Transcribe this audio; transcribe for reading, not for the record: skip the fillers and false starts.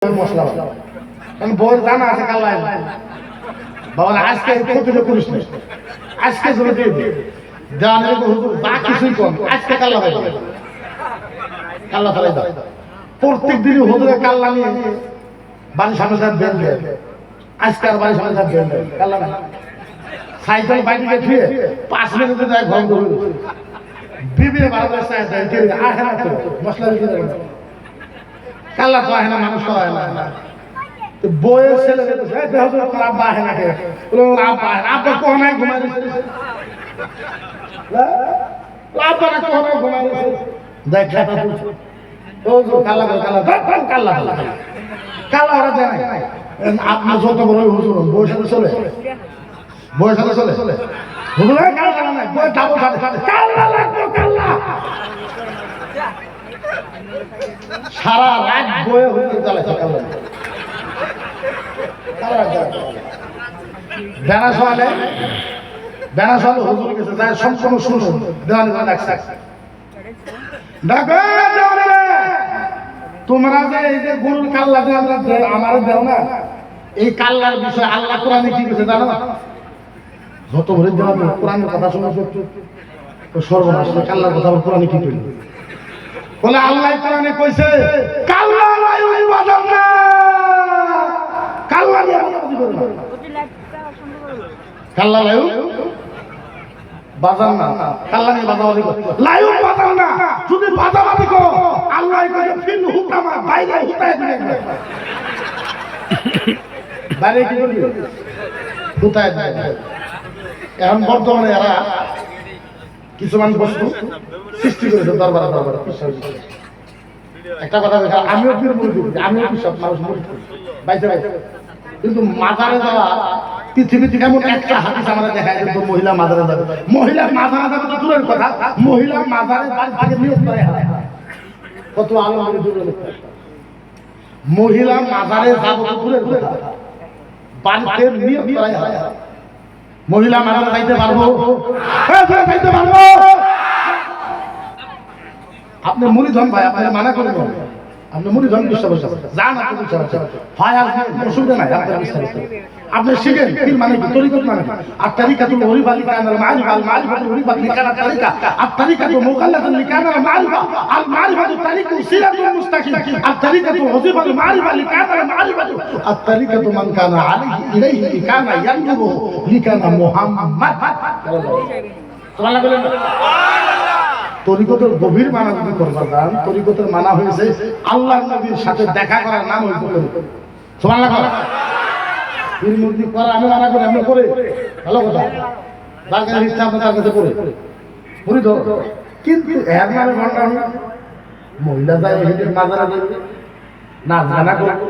মশলা কারণ বউয়ের জানা আছে কাল্লা বাবা আজকে ক্ষতিটা করিস না, আজকে জন্য দিয়ে দে দেওয়ানের হুজুর বা কিছুই কম, আজকে কাল্লা ভাই কাল্লা ফেলাই দাও। প্রত্যেক দিনই হুজুরে কাল্লা নিয়ে বাড়ির সামনে যা বেল দেয়, আজকে আর বাড়ির সামনে যা বেল দেয় কাল্লা না সাইকেল বাইকে ধুয়ে 5 মিনিটে যায় ঘর করে বিবির বারবার চায় আহে না তো মশলা দিতে দেবে কাল্লা তো আহে না, মানুষ তো আহে না। তো বইয়ের ছেলে আব্বা আহে না, আব্বা আব্বা কোহনায় ঘুমাই আব্বারা কোহনায় ঘুমাই দেখ কাল্লা কাল্লা কাল্লা কাল্লা ওরা দেয় নাই। আপনার যত বড় হুজুর বইয়ের সাথে চলে, বইয়ের সাথে চলে হুজুর কাল্লা নাই বই যাবো কাল্লা লাগবে কাল্লা সারা রাত বয়ে হুজুর চালাচ্ছে কাল্লা বেনা সওয়ালে হুজুর গেছে যায় সম্পূর্ণ শুনুন দেওয়ানি ডাকছে ডাকো দেওয়ানি তোমরা যে এই যে গরুর কাল্লা যে আমরা আমার দেও না, এই কাল্লার বিষয়ে আল্লাহ কোরআনে কি বলেছে জানো? যত ভরে দেওয়া কোরআনের কথা শোনা তো সর্বনাশ কাল্লার কথা কোরআনে কি কইল বলে আল্লাহ কোরআনে কইছে কাল্লা লাই বাজার না, কাল্লা নিয়ে বাজাবাজি করবে না, কাল্লা লাই বাজার না, কাল্লা নিয়ে বাজাবাজি করবে লাই বাজার না। যদি বাজাবাজি করো আল্লাহ কইছে ফিন হুতামা বাইরে হুতায় দিবে, বাইরে কি করবে হুতায় দিবে। এখন বর্তমানে এরা কিছুমান বস্তু সৃষ্টি করেছে দরবার একটা কথা আমিও আমিও সব মানুষ বাইতে কিন্তু মাজারে যাওয়া পৃথিবীতে এমন একটা হাদিস আমাদের দেখা যায় মহিলা মাজারে যাবে, মহিলা মাজারে যাবে তো দূরের কথা, মহিলা মাজারে বাড়ি থেকে নিয়োগ করে কত আলো মহিলা মাজারে যাবে তো দূরের কথা, বাড়িতে নিয়োগ করা হয়। মহিলা মাজারে যাইতে পারবো, যাইতে পারবো। আপনি মুরিদ হন ভাই, আপনার মানা করবেন, আপনি মুরিদ হন বিশ্বাস যান, আপনি বিশ্বাস ভাই আসবেন অসুবিধা নাই, আপনার বিশ্বাস আপনি শিখেন পীর মানে কি, তরিকত মানে কি। আর তারিকাতুল ওরিফা লিকানাল মারিফা আল মারিফাতুল ওরিফা লিকানাল তারিকা আর তারিকাতু মুকাল্লাতুল লিকানাল মারিফা আল মারিফাতু তারিকু সিরাতুল মুস্তাকিম আর তারিকাতু ওজিফাতুল মারিফা লিকানাল মারিফাতু আর তারিকাতু মান কানা আলাইহি ইলাইহি লিকানা ইয়ানজুরু লিকানা মুহাম্মদ সুবহানাল্লাহ বলেন। তরিকতের গভীর মানা যদি করবার যান, তরিকতের মানা হয়েছে আল্লাহর নবীর সাথে দেখা করার নাম হইতে তরিকত। সুবহানাল্লাহ পীর মুরিদি করা আমি মানা করি, আমরা করে ভালো কথা, যার কাছে ইচ্ছা আপনি তার কাছে করে মুরিদ হোক। কিন্তু এর নামে ঘন্টা মহিলা যায় মাজারা না জানা করবে